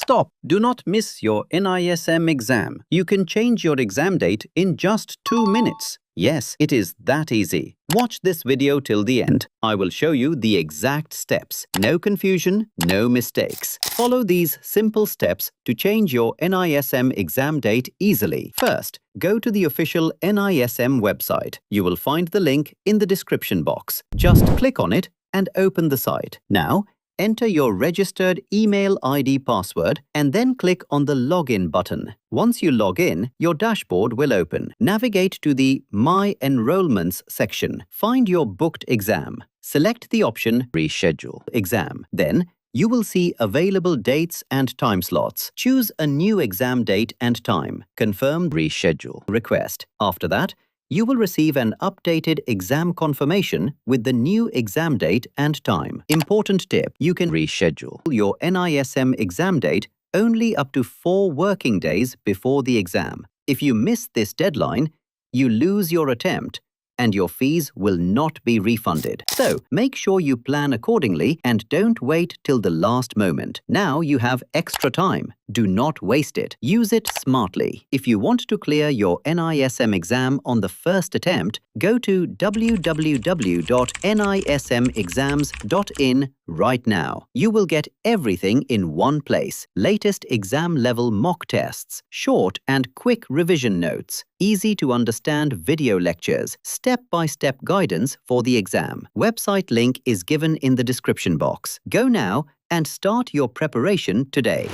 Stop! Do not miss your NISM exam. You can change your exam date in just 2 minutes. Yes, it is that easy. Watch this video till the end. I will show you the exact steps. No confusion, no mistakes. Follow these simple steps to change your NISM exam date easily. First, go to the official NISM website. You will find the link in the description box. Just click on it and open the site. Now, enter your registered email ID password and then click on the Login button. Once you log in, your dashboard will open. Navigate to the My Enrollments section. Find your booked exam. Select the option Reschedule exam. Then, you will see available dates and time slots. Choose a new exam date and time. Confirm Reschedule request. After that, you will receive an updated exam confirmation with the new exam date and time. Important tip: you can reschedule your NISM exam date only up to 4 working days before the exam. If you miss this deadline, you lose your attempt and your fees will not be refunded. So, make sure you plan accordingly and don't wait till the last moment. Now you have extra time. Do not waste it. Use it smartly. If you want to clear your NISM exam on the first attempt, go to www.nismexams.in right now. You will get everything in one place. Latest exam-level mock tests, short and quick revision notes, easy to understand video lectures, step-by-step guidance for the exam. Website link is given in the description box. Go now and start your preparation today.